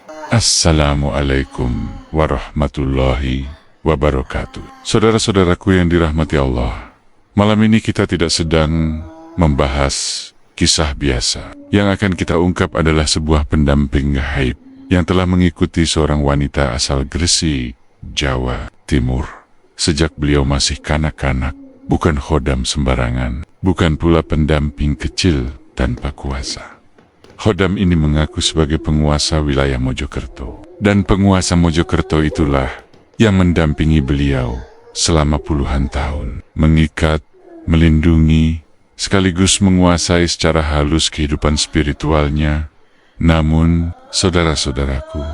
Assalamualaikum warahmatullahi wabarakatuh. Saudara-saudaraku yang dirahmati Allah, malam ini kita tidak sedang membahas kisah biasa. Yang akan kita ungkap adalah sebuah pendamping gaib yang telah mengikuti seorang wanita asal Gresik, Jawa Timur. Sejak beliau masih kanak-kanak, bukan khodam sembarangan, bukan pula pendamping kecil tanpa kuasa. Khodam ini mengaku sebagai penguasa wilayah Mojokerto. Dan penguasa Mojokerto itulah yang mendampingi beliau selama puluhan tahun. Mengikat, melindungi, sekaligus menguasai secara halus kehidupan spiritualnya. Namun, saudara-saudaraku,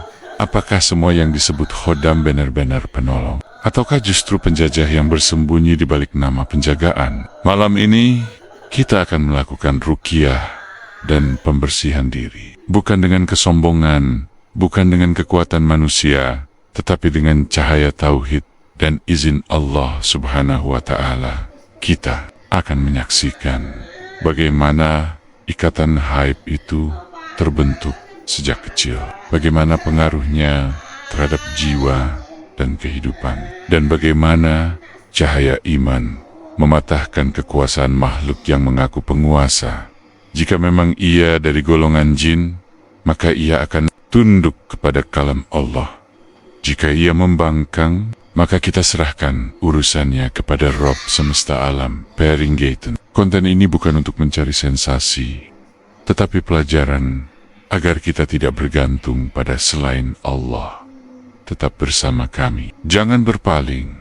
apakah semua yang disebut khodam benar-benar penolong? Ataukah justru penjajah yang bersembunyi di balik nama penjagaan? Malam ini, kita akan melakukan ruqyah dan pembersihan diri. Bukan dengan kesombongan, bukan dengan kekuatan manusia, tetapi dengan cahaya tauhid dan izin Allah Subhanahu wa Ta'ala. Kita akan menyaksikan bagaimana ikatan haib itu terbentuk sejak kecil, bagaimana pengaruhnya terhadap jiwa dan kehidupan, dan bagaimana cahaya iman mematahkan kekuasaan makhluk yang mengaku penguasa. Jika memang ia dari golongan jin, maka ia akan tunduk kepada kalam Allah. Jika ia membangkang, maka kita serahkan urusannya kepada Rob semesta alam, Peringgaten. Konten ini bukan untuk mencari sensasi, tetapi pelajaran agar kita tidak bergantung pada selain Allah. Tetap bersama kami, jangan berpaling,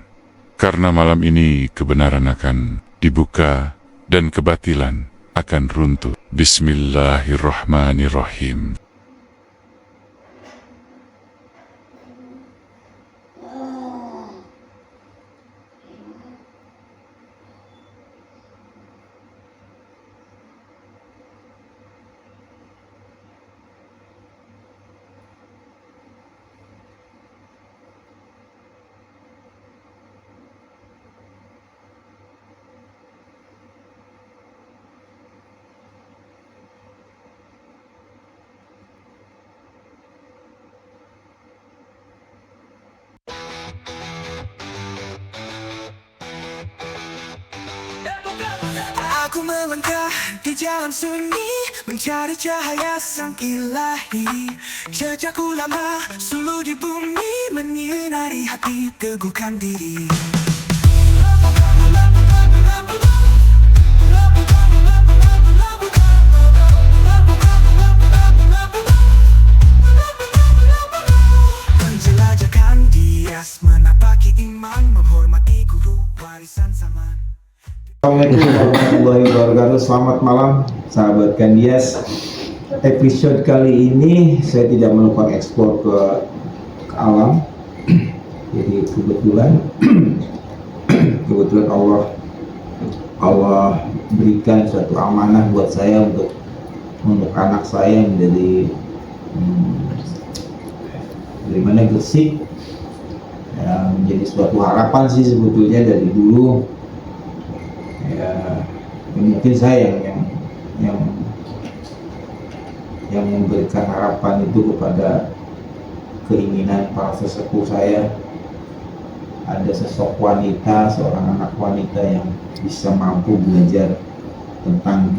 karena malam ini kebenaran akan dibuka dan kebatilan akan runtuh. Bismillahirrahmanirrahim. Aku melangkah di jalan sunyi, mencari cahaya sang ilahi. Jejakku lama suluh di bumi, menyinari hati, teguhkan diri. Menjelajahkan dias, menapaki iman, menghormati guru warisan zaman. Assalamualaikum warahmatullahi wabarakatuh. Selamat malam sahabat Gandias. Episode kali ini saya tidak melakukan eksplor ke alam. Jadi kebetulan Allah berikan suatu amanah buat saya untuk anak saya yang dari mana, Gresik, yang menjadi suatu harapan sih sebetulnya dari dulu. Ya, mungkin saya yang memberikan harapan itu kepada keinginan para sesepuh saya. Ada sosok wanita, seorang anak wanita yang bisa mampu belajar tentang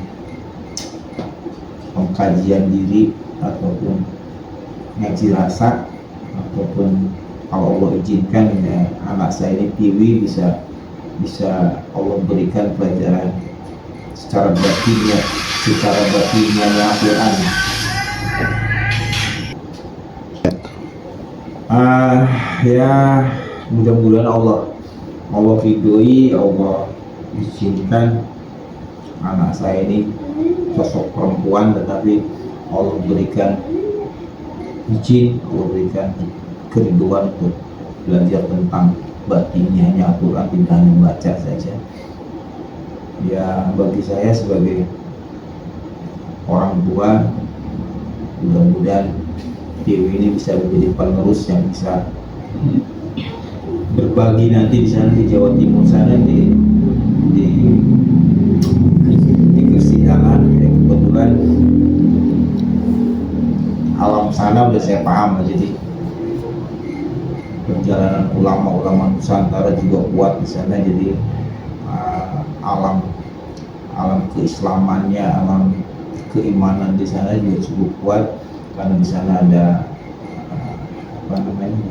pengkajian diri ataupun ngaji rasa, ataupun kalau Allah izinkan ya, anak saya ini Tiwi bisa Allah berikan pelajaran secara batinnya Al-Quran. Ya mudah-mudahan Allah ridhoi, Allah izinkan anak saya ini sosok perempuan, tetapi Allah berikan izin, Allah berikan keriduan untuk belajar tentang batinnya Al-Quran, tidak hanya membaca saja. Ya bagi saya sebagai orang tua, mudah-mudahan Dewi ini bisa menjadi penerus yang bisa berbagi nanti di sana di Jawa Timur sana, di Gresik sana. Ya, kebetulan alam sana udah saya paham. Jadi perjalanan ulama-ulama Nusantara juga kuat di sana. Jadi alam keislamannya, alam keimanan di sana juga cukup kuat, karena di sana ada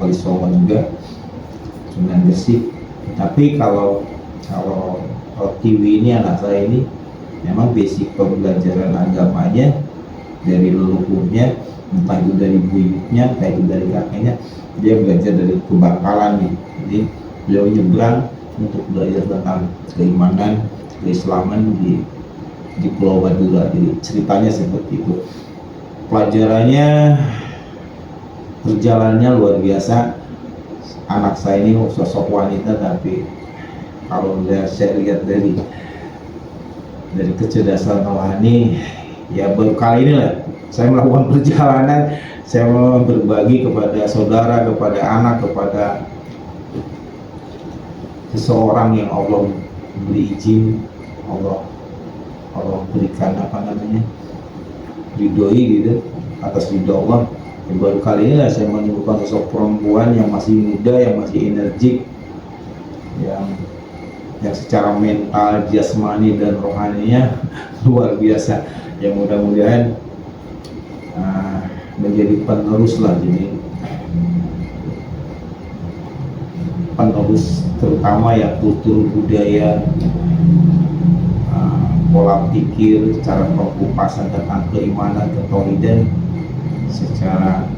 Wali Songo juga, Sunan Gresik. Tapi kalau TV ini, anak saya ini memang basic pembelajaran agamanya dari leluhurnya, entah itu dari buyutnya, entah itu dari kakeknya, dia belajar dari kebakalan nih. Jadi beliau nyebrang untuk belajar tentang keimanan, keislaman di Pulau Madura. Jadi ceritanya seperti itu. Pelajarannya, perjalanannya luar biasa. Anak saya ini sosok wanita, tapi kalau saya lihat dari kecerdasan rohani, ya baru kali ini lah saya melakukan perjalanan, saya mau berbagi kepada saudara, kepada anak, kepada seseorang yang Allah beri izin, Allah berikan ridhoi gitu, atas ridho Allah. Baru kali ini lah saya menemukan sosok perempuan yang masih muda, yang masih energik, yang secara mental, jasmani dan rohaninya luar biasa. Yang mudah-mudahan menjadi penerus lah, jadi penerus terutama ya kultur budaya, pola pikir, cara pengupasan tentang keimanan, ketauhidan secara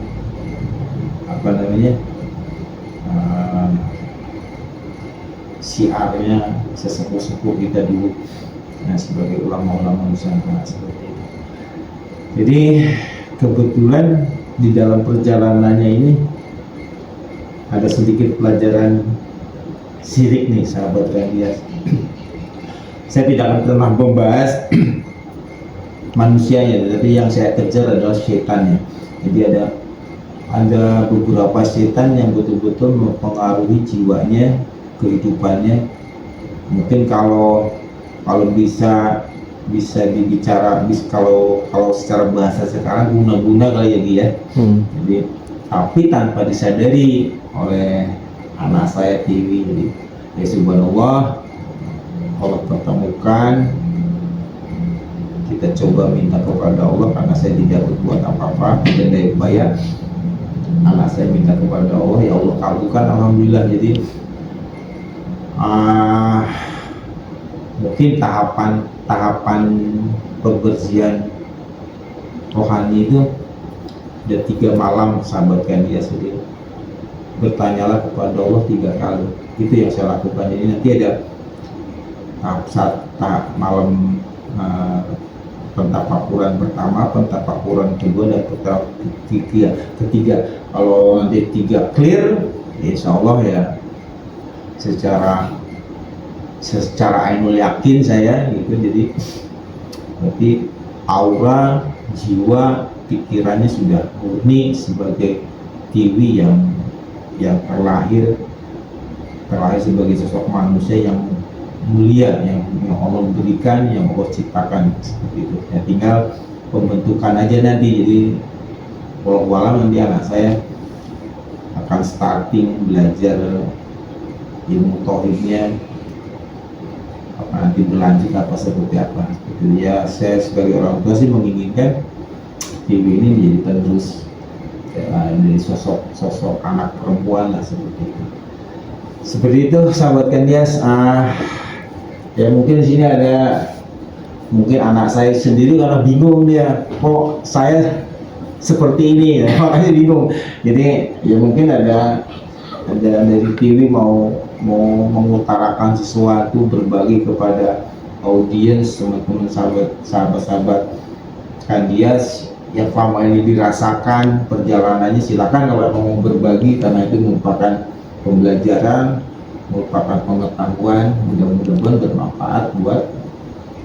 siarnya sesepuh-sepuh kita dulu, sebagai ulama-ulama Nusantara seperti itu. Jadi kebetulan di dalam perjalanannya ini ada sedikit pelajaran syirik nih, sahabat Randias. Saya tidak akan pernah membahas manusianya, tapi yang saya kejar adalah setannya. Jadi ada beberapa setan yang betul-betul mempengaruhi jiwanya, kehidupannya. Mungkin kalau bisa dibicara, kalau secara bahasa sekarang guna-guna kali ya Gi ya. Jadi tapi tanpa disadari oleh anak saya TV. Jadi ya subhanallah, kalau pertemukan, kita coba minta kepada Allah, karena saya tidak berbuat apa-apa, tidak ada upaya. Anak saya minta kepada Allah, ya Allah kabulkan, alhamdulillah. Jadi mungkin tahapan pembersihan rohani itu ada 3 malam, sahabat kan dia sendiri. Bertanyalah kepada Allah 3 kali. Itu yang saya lakukan. Jadi nanti ada tahap malam pentapakuran pertama, pentapakuran kedua, dan ketiga. Kalau nanti 3 clear, insya Allah ya secara ainul yakin saya gitu. Jadi berarti aura, jiwa, pikirannya sudah murni sebagai TV yang terlahir sebagai sosok manusia yang mulia, yang Allah berikan, yang Allah ciptakan seperti itu. Ya tinggal pembentukan aja nanti. Jadi walau nanti anak saya akan starting belajar ilmu tauhidnya, nanti berlanjut apa seperti apa. Gitu ya, saya sebagai orang tua sih menginginkan TV ini menjadi penerus dari sosok anak perempuan lah, seperti itu sahabat Kandias. Ya mungkin di sini ada anak saya sendiri karena bingung dia, kok saya seperti ini ya, makanya bingung. Jadi ya mungkin ada dari TV mau mengutarakan sesuatu, berbagi kepada audiens, teman-teman, sahabat Kandias yang selama ini dirasakan perjalanannya. Silakan kalau mau berbagi, karena itu merupakan pembelajaran, merupakan pengetahuan, mudah-mudahan bermanfaat buat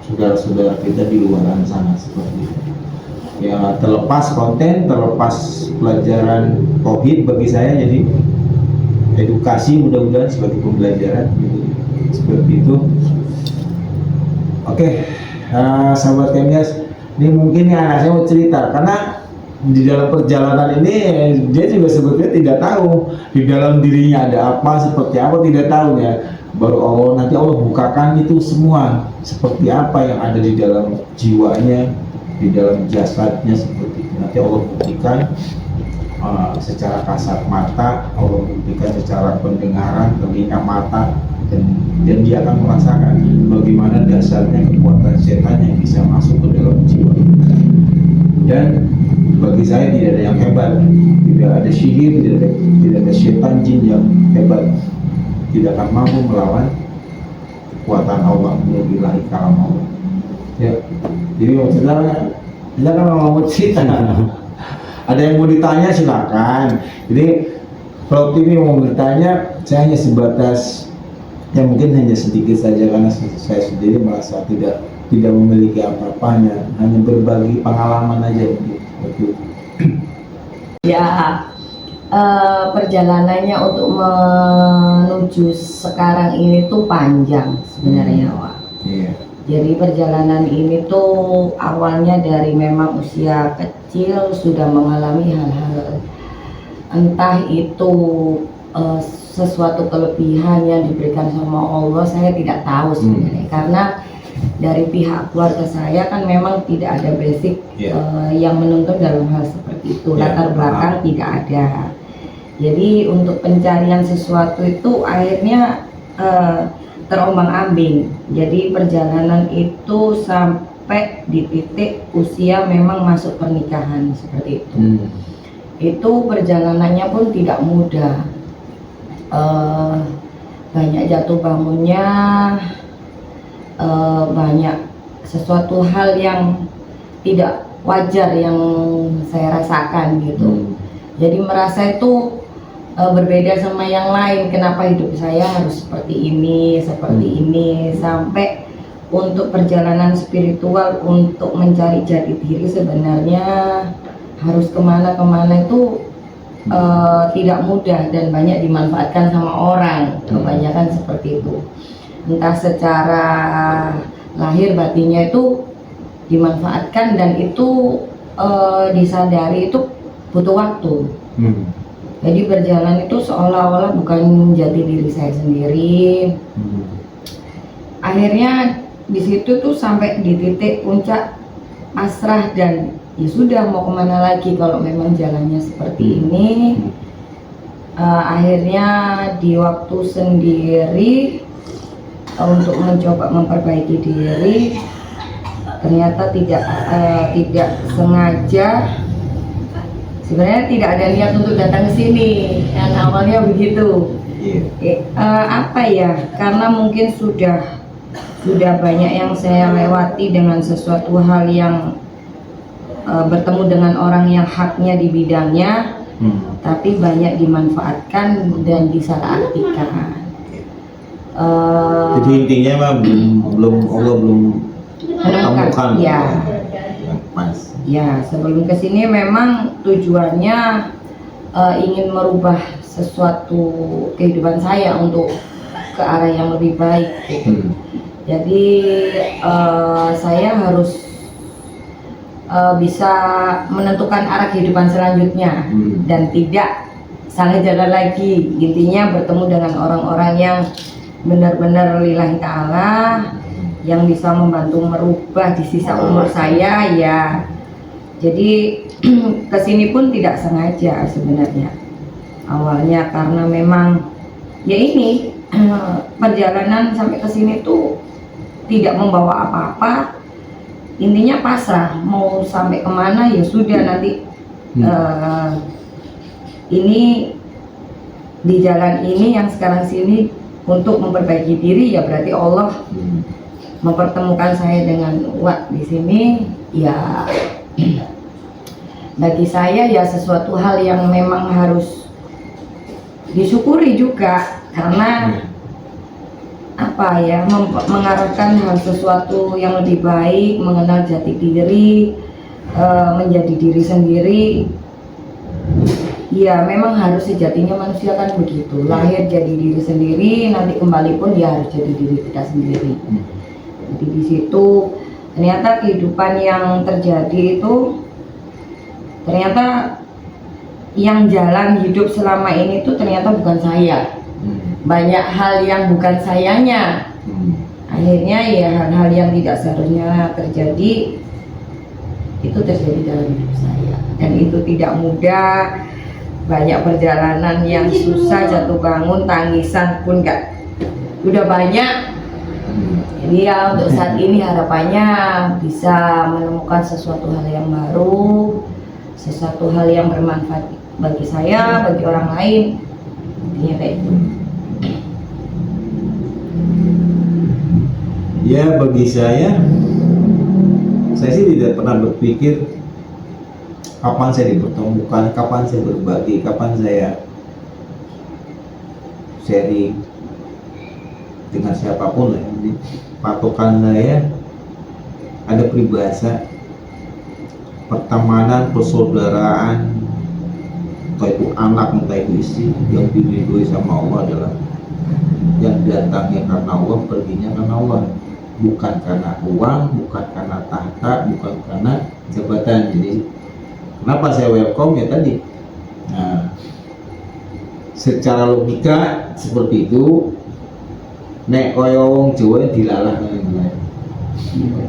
saudara-saudara kita di luar sana seperti itu. Ya terlepas konten, terlepas pelajaran tauhid bagi saya, jadi edukasi mudah-mudahan sebagai pembelajaran gitu, seperti itu. Oke, sahabat Kandias, ini mungkin ya anak saya mau cerita, karena di dalam perjalanan ini dia juga sebetulnya tidak tahu di dalam dirinya ada apa, seperti apa, tidak tahu ya. Baru Allah, nanti Allah bukakan itu semua seperti apa yang ada di dalam jiwanya, di dalam jasadnya, seperti itu. Nanti Allah buktikan secara kasat mata, Allah buktikan secara pendengaran, telinga, mata, dan dia akan merasakan bagaimana dasarnya kekuatan setan yang bisa masuk ke dalam jiwa kita. Dan bagi saya tidak ada yang hebat, tidak ada sihir, tidak ada setan jin yang hebat, tidak akan mampu melawan kekuatan Allah, melebihi kalam Allah. Ya, jadi maksudnya kita kan mau cerita. Ada yang mau ditanya silakan. Jadi kalau TV mau bertanya, saya hanya sebatas yang mungkin hanya sedikit saja karena saya sendiri merasa tidak memiliki apa-apa, hanya berbagi pengalaman aja gitu. Ya, perjalanannya untuk menuju sekarang ini tuh panjang sebenarnya, Wak. Iya. Jadi perjalanan ini tuh awalnya dari memang usia kecil sudah mengalami hal-hal, entah itu sesuatu kelebihan yang diberikan sama Allah, saya tidak tahu sebenarnya. Karena dari pihak keluarga saya kan memang tidak ada basic yang menuntun dalam hal seperti itu, latar belakang tidak ada. Jadi untuk pencarian sesuatu itu akhirnya terombang-ambing. Jadi perjalanan itu sampai di titik usia memang masuk pernikahan seperti itu. Itu perjalanannya pun tidak mudah. Banyak jatuh bangunnya, banyak sesuatu hal yang tidak wajar yang saya rasakan gitu. Jadi merasa itu berbeda sama yang lain. Kenapa hidup saya harus seperti ini, sampai untuk perjalanan spiritual untuk mencari jati diri sebenarnya harus kemana-kemana itu tidak mudah dan banyak dimanfaatkan sama orang. Kebanyakan seperti itu. Entah secara lahir batinnya itu dimanfaatkan dan itu disadari itu butuh waktu. Jadi berjalan itu seolah-olah bukan jati diri saya sendiri. Akhirnya di situ tuh sampai di titik puncak pasrah dan ya sudah mau kemana lagi kalau memang jalannya seperti ini. Akhirnya di waktu sendiri untuk mencoba memperbaiki diri, ternyata tidak sengaja. Sebenarnya tidak ada niat untuk datang ke sini, yang awalnya begitu. Apa ya? Karena mungkin sudah banyak yang saya lewati dengan sesuatu hal yang bertemu dengan orang yang haknya di bidangnya, tapi banyak dimanfaatkan dan disalahartikan. Jadi intinya mah Allah belum menemukan ya. Mas. Ya, sebelum kesini memang tujuannya ingin merubah sesuatu kehidupan saya untuk ke arah yang lebih baik. Jadi saya harus bisa menentukan arah kehidupan selanjutnya dan tidak salah jalan lagi. Intinya bertemu dengan orang-orang yang benar-benar lillahi ta'ala, yang bisa membantu merubah di sisa umur saya ya. Jadi kesini pun tidak sengaja sebenarnya awalnya, karena memang ya ini perjalanan sampai kesini tuh tidak membawa apa-apa. Intinya pasrah, mau sampai kemana ya sudah nanti. Ini di jalan ini yang sekarang sini untuk memperbaiki diri ya, berarti Allah mempertemukan saya dengan Wak di sini ya. Bagi saya ya sesuatu hal yang memang harus disyukuri juga, karena apa ya, mengarahkan hal sesuatu yang lebih baik, mengenal jati diri, menjadi diri sendiri. Ya memang harus sejatinya manusia kan begitu, lahir jadi diri sendiri, nanti kembali pun dia harus jadi diri kita sendiri. Jadi di situ ternyata kehidupan yang terjadi itu ternyata yang jalan hidup selama ini tuh ternyata bukan saya. Banyak hal yang bukan sayanya. Akhirnya ya hal-hal yang tidak seharusnya terjadi itu terjadi dalam hidup saya, dan itu tidak mudah. Banyak perjalanan yang susah, jatuh bangun, tangisan pun enggak, udah banyak. Jadi ya untuk saat ini harapannya bisa menemukan sesuatu hal yang baru, sesuatu hal yang bermanfaat bagi saya, bagi orang lain. Intinya kayak itu. Ya, bagi saya sih tidak pernah berpikir kapan saya dipertemukan, kapan saya berbagi, kapan saya sharing dengan siapapun lah. Jadi patokan saya ada peribahasa pertemanan, persaudaraan, entah itu anak, entah itu istri, yang diridhoi sama Allah adalah yang datangnya karena Allah, perginya karena Allah, bukan karena uang, bukan karena tahta, bukan karena jabatan. Jadi kenapa saya welcome ya tadi, nah, secara logika seperti itu. Nek koyo wong Jawa dilalah,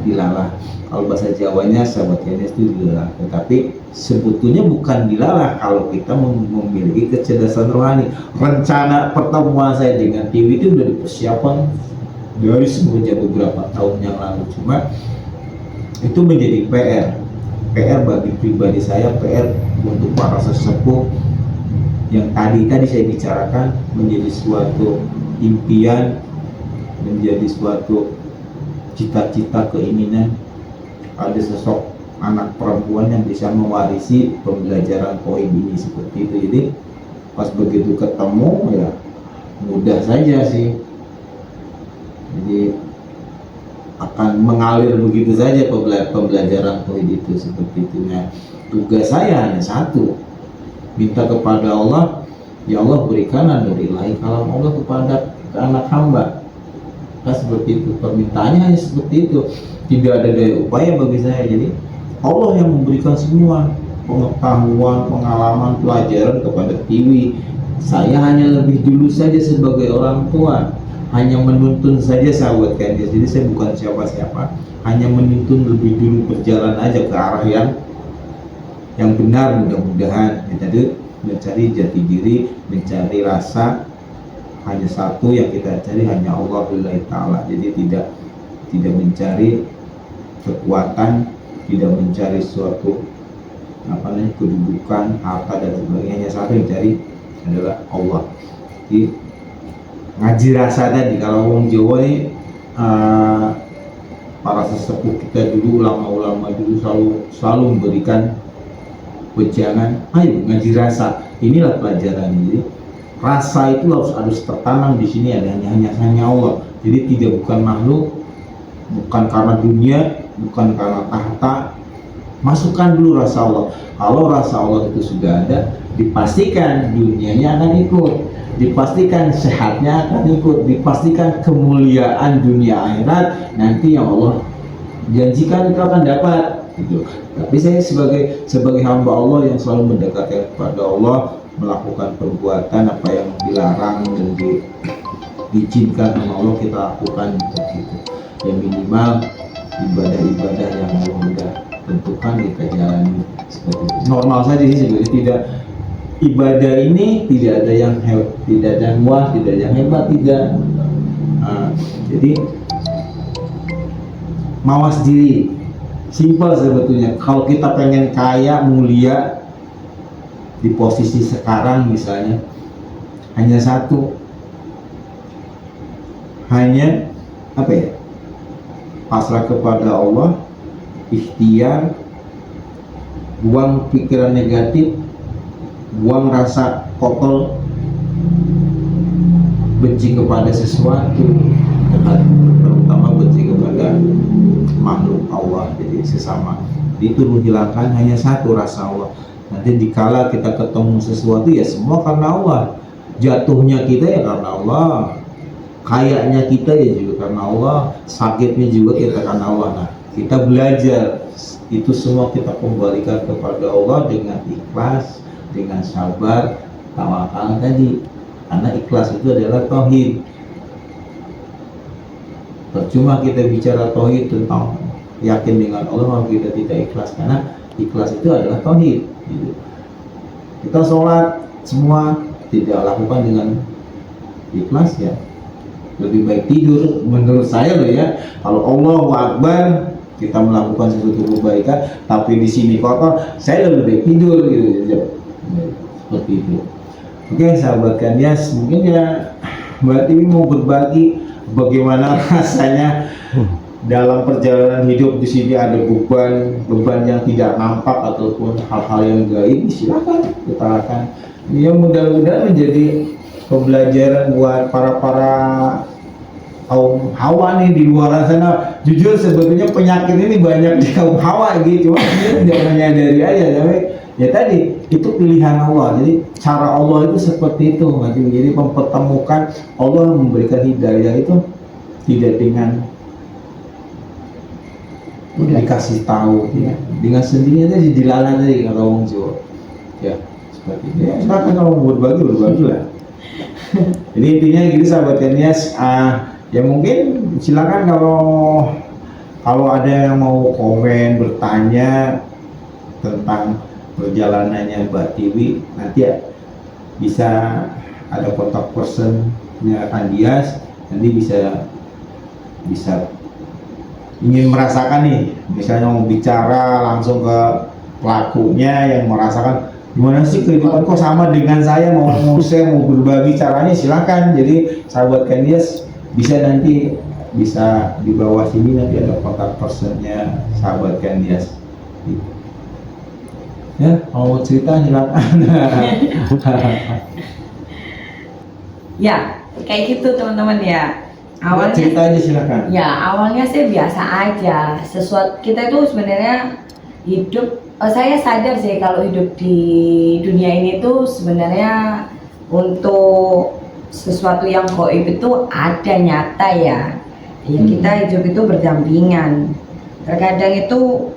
dilalah. Kalau bahasa Jawanya sahabat Yanes itu dilalah, tetapi sebetulnya bukan dilalah kalau kita memiliki kecerdasan rohani. Rencana pertemuan saya dengan TV itu sudah dipersiapkan dari semenjak beberapa tahun yang lalu, cuma itu menjadi PR bagi pribadi saya, PR untuk para sesepuh yang tadi saya bicarakan, menjadi suatu impian, menjadi suatu cita-cita, keinginan ada sosok anak perempuan yang bisa mewarisi pembelajaran poin ini seperti itu. Jadi pas begitu ketemu ya mudah saja sih, jadi akan mengalir begitu saja pembelajaran poin itu seperti itu. Nah, tugas saya hanya satu, minta kepada Allah, ya Allah berikan nurilahi kalam Allah kepada anak hamba. Nah, seperti itu, permintaannya hanya seperti itu, tidak ada daya upaya bagi saya. Jadi Allah yang memberikan semua pengetahuan, pengalaman, pelajaran kepada Tiwi. Saya hanya lebih dulu saja sebagai orang tua, hanya menuntun saja sahabat Kandias. Jadi saya bukan siapa-siapa, hanya menuntun lebih dulu, berjalan aja ke arah yang benar. Mudah-mudahan kita mencari jati diri, mencari rasa. Hanya satu yang kita cari, hanya Allah lillahi ta'ala. Jadi tidak mencari kekuatan, tidak mencari suatu kedudukan, harta dan sebagainya. Hanya satu yang cari adalah Allah. Jadi ngaji rasa tadi, kalau orang Jawa ini para sesepuh kita dulu, ulama-ulama dulu selalu memberikan wejangan, ayo ngaji rasa, inilah pelajarannya. Jadi rasa itu harus tertanam di sini, ada hanya Allah. Jadi bukan makhluk, bukan karena dunia, bukan karena tahta. Masukkan dulu rasa Allah. Kalau rasa Allah itu sudah ada, dipastikan dunianya akan ikut, dipastikan sehatnya akan ikut, dipastikan kemuliaan dunia akhirat nanti yang Allah janjikan itu akan dapat. Gitu. Tapi saya sebagai hamba Allah yang selalu mendekatkan kepada Allah, melakukan perbuatan apa yang dilarang dan diizinkan sama Allah kita lakukan begitu. Ya minimal ibadah-ibadah yang Allah sudah tentukan kita jalani seperti itu. Normal saja sih sebenarnya, tidak ibadah ini tidak ada yang tidak ada yang wah, tidak ada yang hebat, tidak. Jadi mawas diri, simpel sebetulnya. Kalau kita pengen kaya, mulia di posisi sekarang misalnya, hanya satu, hanya pasrah kepada Allah, ikhtiar, buang pikiran negatif, buang rasa kotor, benci kepada sesuatu, terutama benci kepada makhluk Allah, jadi sesama. Itu menghilangkan hanya satu, rasa Allah. Nanti dikala kita ketemu sesuatu ya semua karena Allah, jatuhnya kita ya karena Allah, kayaknya kita ya juga karena Allah, sakitnya juga kita karena Allah. Nah, kita belajar itu semua kita kembalikan kepada Allah dengan ikhlas, dengan sabar, tawakal tadi. Karena ikhlas itu adalah tauhid. Percuma kita bicara tauhid tentang yakin dengan Allah kalau kita tidak ikhlas, karena ikhlas itu adalah tauhid. Gitu. Kita sholat semua tidak lakukan dengan ikhlas, ya lebih baik tidur menurut saya loh ya. Kalau Allahu Akbar kita melakukan sesuatu kebaikan tapi di sini kotor, saya lebih baik tidur gitu. Seperti itu. Oke sahabat Kanias, mungkin ya Mbak Tiwi mau berbagi bagaimana rasanya dalam perjalanan hidup. Di sini ada beban yang tidak nampak ataupun hal-hal yang gaib, silakan utarakan. Ya mudah-mudahan menjadi pembelajaran buat para kaum hawa nih di luar sana. Jujur sebetulnya penyakit ini banyak di kaum hawa gitu, cuma dia tidak menyadari aja. Tapi ya tadi itu pilihan Allah. Jadi cara Allah itu seperti itu. Jadi mempertemukan, Allah memberikan hidayah itu tidak dengan udah dikasih tahu, ya dengan sendirinya tadi dilalah tadi kalau orang Jawa. Ya seperti itu. Ya silakan kalau mau berbagi lah. Jadi intinya gitu sahabat Kanias. Ya mungkin silakan kalau ada yang mau komen, bertanya tentang perjalanannya Mbak Tiwi, nanti ya bisa ada kontak personnya Kandias, nanti bisa ingin merasakan nih, misalnya mau bicara langsung ke pelakunya yang merasakan gimana sih kehidupan kok sama dengan saya, mau saya mau berbagi caranya, silakan. Jadi sahabat Kandias bisa di bawah sini nanti ada kontak personnya sahabat Kandias. Ya, mau cerita silakan. Ya, kayak gitu teman-teman ya. Awalnya cerita aja silakan. Ya, awalnya sih biasa aja. Sesuatu kita itu sebenarnya hidup, saya sadar sih kalau hidup di dunia ini tuh sebenarnya untuk sesuatu yang gaib itu ada nyata ya. Ya kita hidup itu berdampingan. Terkadang itu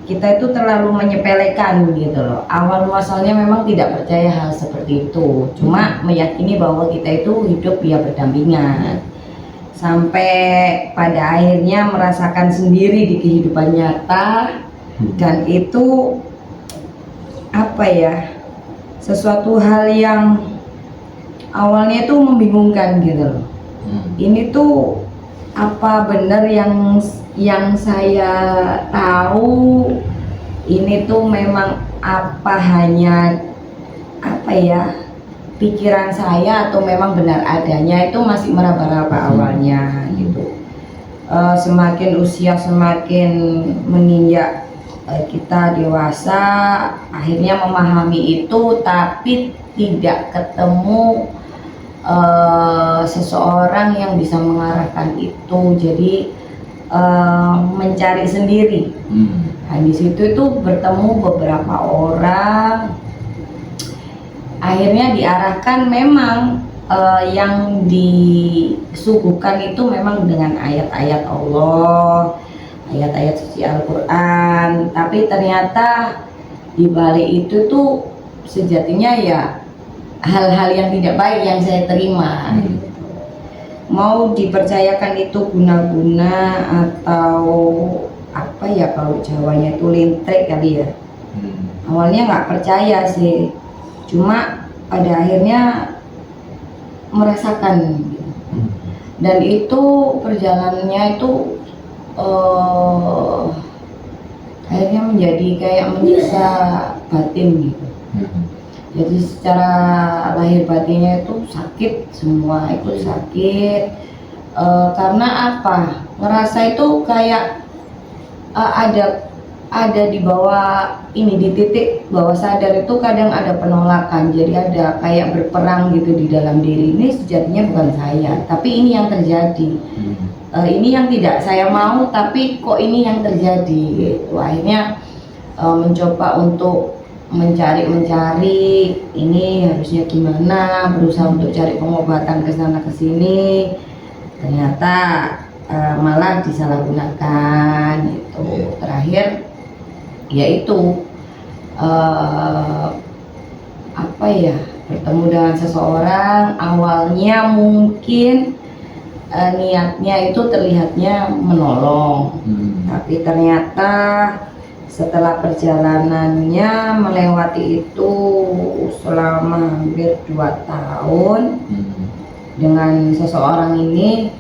kita itu terlalu menyepelekan gitu loh. Awal muasalnya memang tidak percaya hal seperti itu. Cuma meyakini bahwa kita itu hidup ya berdampingan. Sampai pada akhirnya merasakan sendiri di kehidupan nyata, dan itu apa ya, sesuatu hal yang awalnya itu membingungkan gitu loh. Ini tuh apa benar yang saya tahu ini tuh memang apa hanya apa ya pikiran saya atau memang benar adanya, itu masih meraba-raba awalnya gitu. Semakin usia semakin menginjak kita dewasa, akhirnya memahami itu, tapi tidak ketemu seseorang yang bisa mengarahkan itu. Jadi mencari sendiri. Nah, di situ itu bertemu beberapa orang. Akhirnya diarahkan memang yang disuguhkan itu memang dengan ayat-ayat Allah, ayat-ayat suci Al-Quran. Tapi ternyata di balik itu tuh sejatinya ya hal-hal yang tidak baik yang saya terima. Mau dipercayakan itu guna-guna atau apa ya, kalau Jawanya itu lintrek kali ya. Awalnya nggak percaya sih, cuma pada akhirnya merasakan dan itu perjalanannya itu akhirnya menjadi kayak menyiksa batin gitu. Jadi secara lahir batinnya itu sakit, semua itu sakit. Karena apa, ngerasa itu kayak ada di bawah ini, di titik bawah sadar itu kadang ada penolakan. Jadi ada kayak berperang gitu di dalam diri. Ini sejatinya bukan saya, tapi ini yang terjadi. Ini yang tidak saya mau, tapi kok ini yang terjadi gitu. Akhirnya mencoba untuk mencari ini harusnya gimana, berusaha untuk cari pengobatan ke sana ke sini. Ternyata malah disalahgunakan gitu. Terakhir yaitu apa ya, bertemu dengan seseorang awalnya mungkin niatnya itu terlihatnya menolong, tapi ternyata setelah perjalanannya melewati itu selama hampir 2 tahun dengan seseorang ini,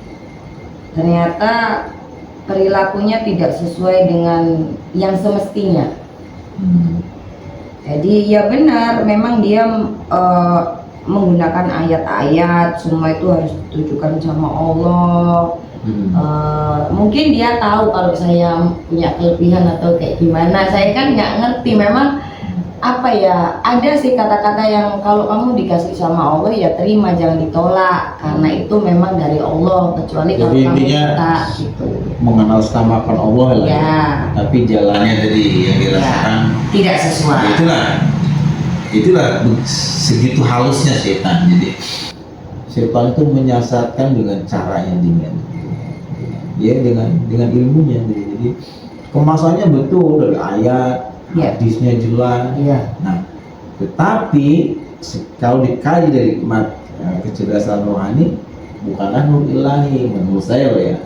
ternyata perilakunya tidak sesuai dengan yang semestinya. Jadi ya benar, memang dia menggunakan ayat-ayat, semua itu harus ditujukan sama Allah. Mungkin dia tahu kalau saya punya kelebihan atau kayak gimana, saya kan nggak ngerti. Memang apa ya, ada sih kata-kata yang kalau kamu dikasih sama Allah ya terima, jangan ditolak, karena itu memang dari Allah, kecuali Jadi kalau kamu intinya minta gitu. mengenal utamakan Allah lah Ya. tapi jalannya tadi yang dirasakan Tidak sesuai. itulah segitu halusnya setan. Jadi setan itu menyesatkan dengan caranya, dengan ilmunya. Jadi kemasannya betul, dari ayat, Ya. hadisnya jelas. Iya. Nah, tetapi kalau dikaji dari kecerdasan rohani, bukanlah nur ilahi menurut saya loh ya,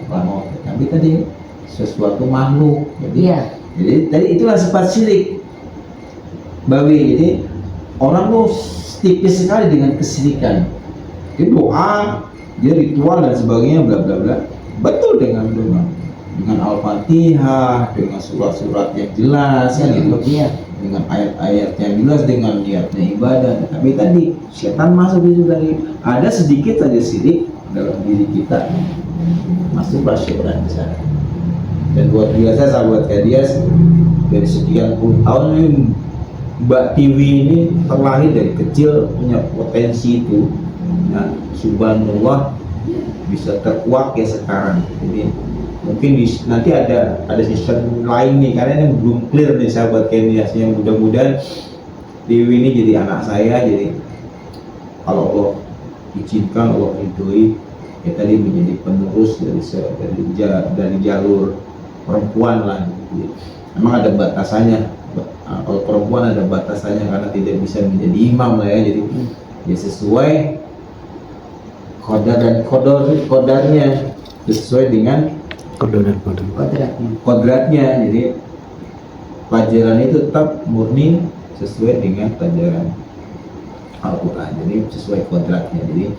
tapi tadi sesuatu makhluk. Iya. Jadi tadi itulah sifat syirik, Bawi. Jadi orang tuh tipis sekali dengan kesyirikan. Dia doa, dia ritual dan sebagainya, bla bla bla. Betul dengan Al-Fatihah, dengan surat-surat yang jelas kan gitu. Iya. Dengan ayat-ayat yang jelas, dengan niatnya ibadah. Tapi tadi setan masuk itu, dari ada sedikit saja syirik dalam diri kita, masuklah setan di sana. Dan buat biasa sahabat Kadias, dari sekian puluh tahun ini Mbak Tiwi ini terlahir dari kecil punya potensi itu. Nah, subhanallah bisa terkuak ya sekarang. Jadi mungkin nanti ada season lain nih, karena ini belum clear nih sahabat Kadias. Yang mudah-mudahan Tiwi ini jadi anak saya. Jadi kalau Allah izinkan, Allah ridhoi, ya tadi menjadi penerus dari jalur perempuan lah. Jadi, memang ada batasannya. Kalau perempuan ada batasannya karena tidak bisa menjadi imam lah ya. Jadi ya sesuai kodar dan kodarnya, sesuai dengan kodratnya. Jadi pelajaran itu tetap murni sesuai dengan pelajaran Al-Quran, jadi sesuai kodratnya. Jadi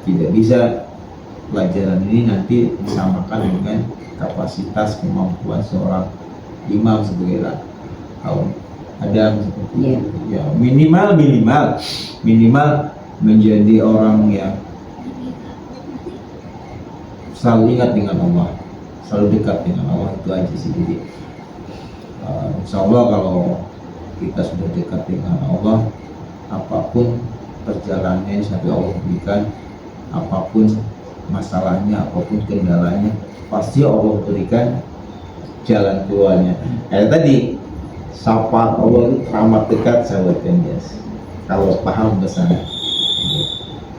tidak bisa pelajaran ini nanti disamakan dengan kapasitas kemampuan seorang imam sebagai kaum Adam seperti itu. Ya, minimal menjadi orang yang selalu ingat dengan Allah, selalu dekat dengan Allah, itu aja sih. Jadi insya Allah kalau kita sudah dekat dengan Allah, apapun perjalanannya sampai Allah berikan, apapun masalahnya, apapun kendalanya, pasti Allah berikan jalan keluarnya. Tadi syafaat Allah itu teramat dekat sahabat Kadias. Kalau paham kesana,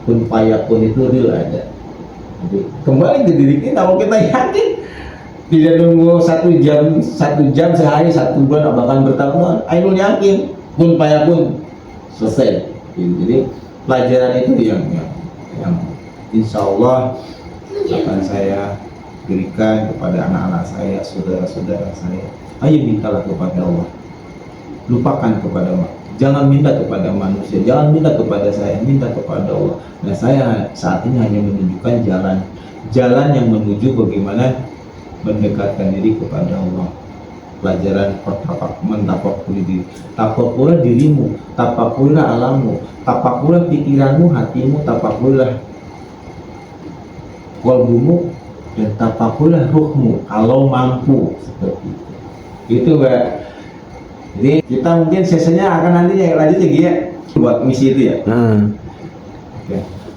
kun payakun itu real ada. Jadi kembali ke diri kita, kalau kita yakin, tidak nunggu 1 jam sehari, 1 bulan, bahkan bertahun-tahun, ainul yakin, kun payakun, selesai. Jadi pelajaran itu yang insya Allah akan saya berikan kepada anak-anak saya, saudara-saudara saya. Ayo mintalah kepada Allah, lupakan kepada Allah, jangan minta kepada manusia, jangan minta kepada saya, minta kepada Allah. Nah, saya saat ini hanya menunjukkan jalan yang menuju bagaimana mendekatkan diri kepada Allah. Pelajaran mentafakuri diri, tafakurilah dirimu, tafakurilah alammu, tafakurilah pikiranmu, hatimu, tafakurilah qalbumu, dan tafakurilah ruhmu kalau mampu. Seperti itu Mbak. Jadi kita mungkin sesinya akan nanti lanjut lagi ya buat misi itu ya.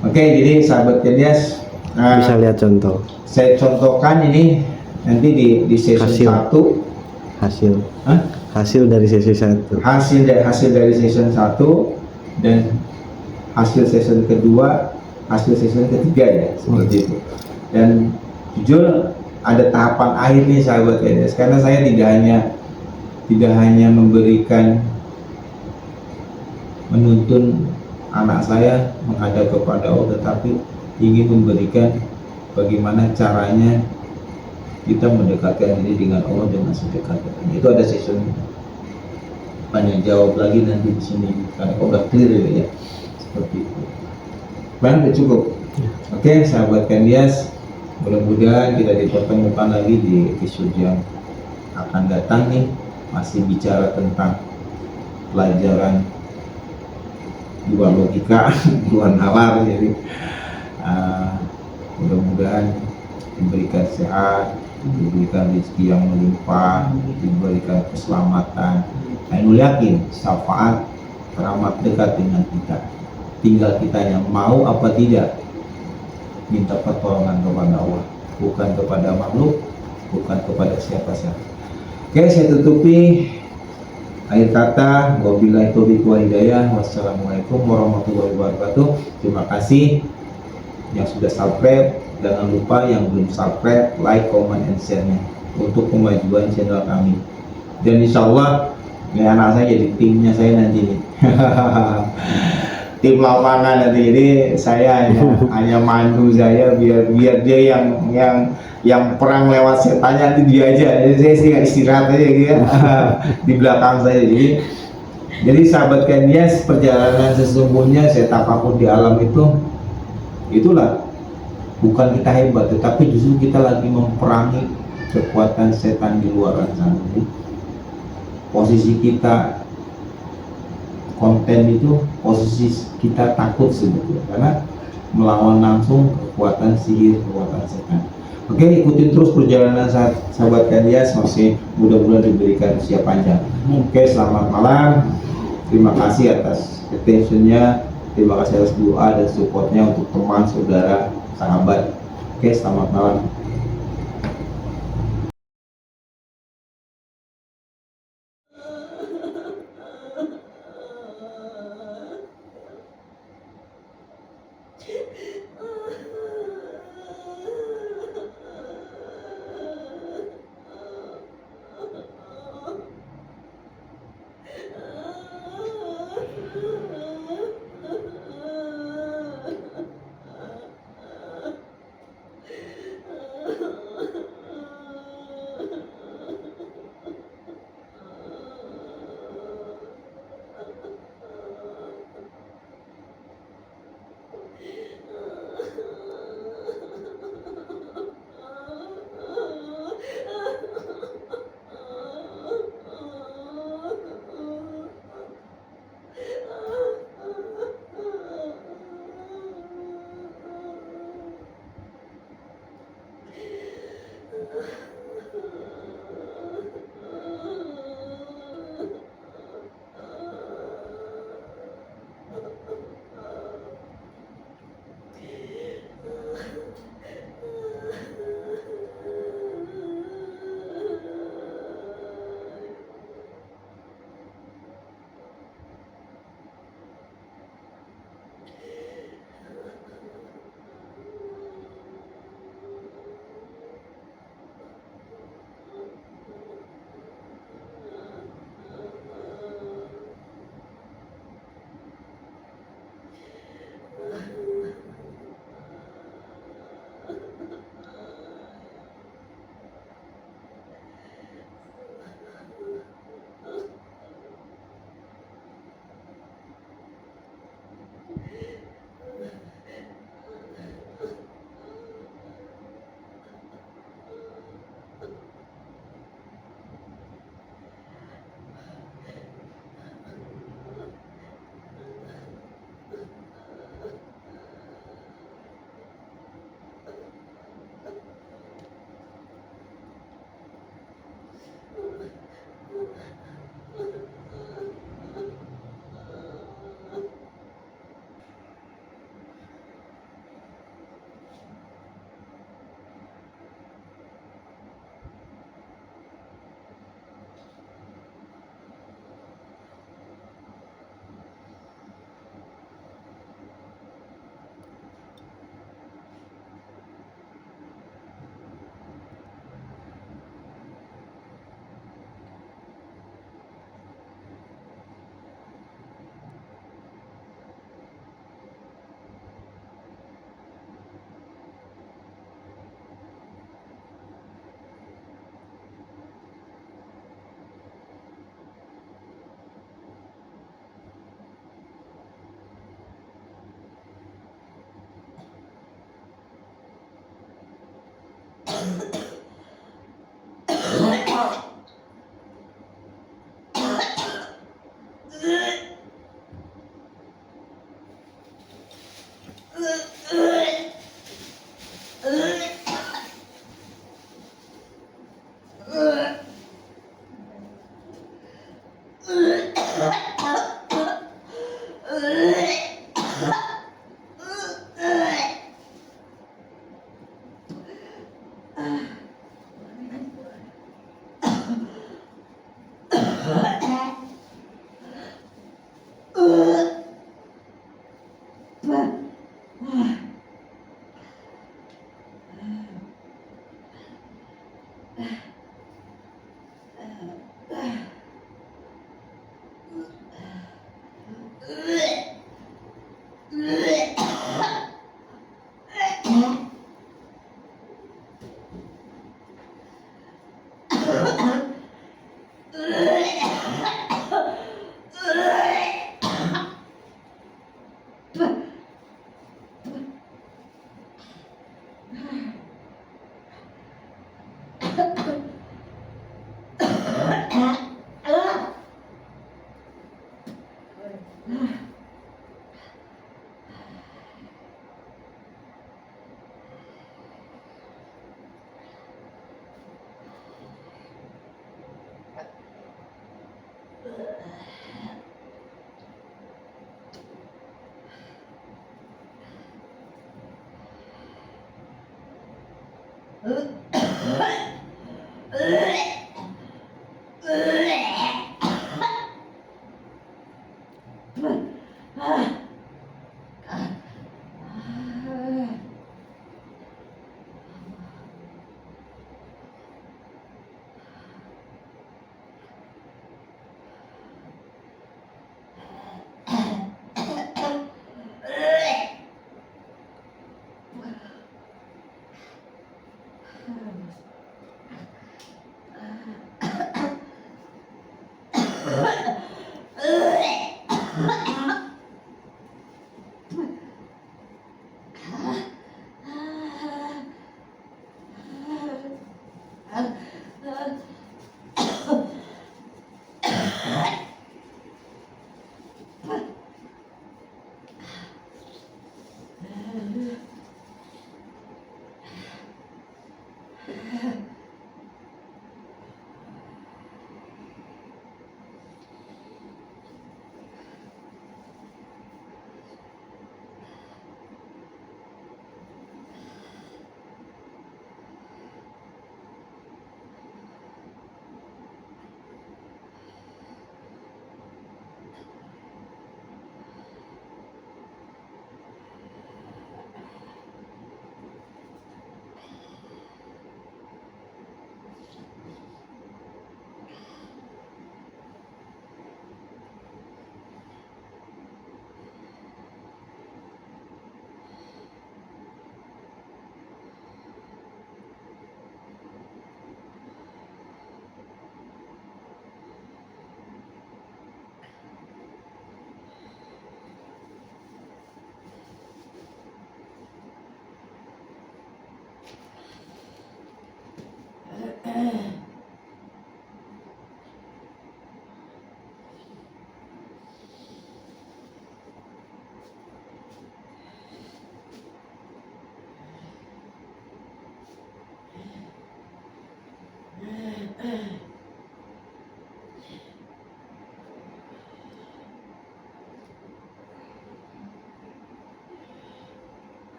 Oke, jadi sahabat Kadias, bisa lihat contoh. Saya contohkan ini nanti di sesi 1 hasil dari sesi 1. Hasil dari season 1 dan hasil season kedua, hasil season ketiga ya, seperti itu. Dan jujur ada tahapan akhir nih sahabat Kadias, karena saya tidak hanya tidak hanya menuntun anak saya menghadap kepada Allah, tetapi ingin memberikan bagaimana caranya kita mendekatkan diri dengan Allah dengan sedekat-dekatnya. Itu ada session tanya jawab lagi nanti di sini karena udah clear ya, seperti itu. Bang, udah cukup. Oke, sahabat Kandias, mudah-mudahan kita dipertemukan lagi di episode yang akan datang nih, masih bicara tentang pelajaran dua logika, dua nalar. Jadi mudah-mudahan diberikan sehat, diberikan rezeki yang melimpah, diberikan keselamatan. Saya yakin syafaat keramat dekat dengan kita. Tinggal kita yang mau apa tidak minta pertolongan kepada Allah, bukan kepada makhluk, bukan kepada siapa-siapa. Oke, saya tutupi akhir kata, wabillahi taufiq wal hidayah. Wassalamualaikum warahmatullahi wabarakatuh. Terima kasih yang sudah subscribe. Jangan lupa yang belum subscribe, like, comment, and share-nya untuk kemajuan channel kami. Dan insya Allah ini anak saya jadi timnya saya nanti nih. Tim lapangan nanti, jadi saya hanya mandu saya biar dia yang perang lewat setannya, nanti dia aja. Jadi saya sih istirahat aja gitu ya. Di belakang saya. Jadi sahabat Kandias, perjalanan sesungguhnya saya tafakur di alam itulah bukan kita hebat, tetapi justru kita lagi memperangi kekuatan setan di luar sana. Jadi, posisi kita konten itu, posisi kita takut sebetulnya karena melawan langsung kekuatan sihir, kekuatan setan. Oke, ikutin terus perjalanan sahabat Kandias, masih mudah-mudahan diberikan usia panjang. Oke, selamat malam. Terima kasih atas attentionnya, terima kasih atas doa dan supportnya untuk teman, saudara, sahabat. Oke, selamat malam.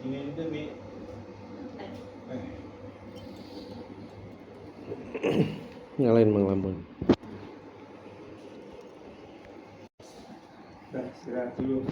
Ini itu Mi. Nyalain Mang Lampun. Dah istirahat dulu.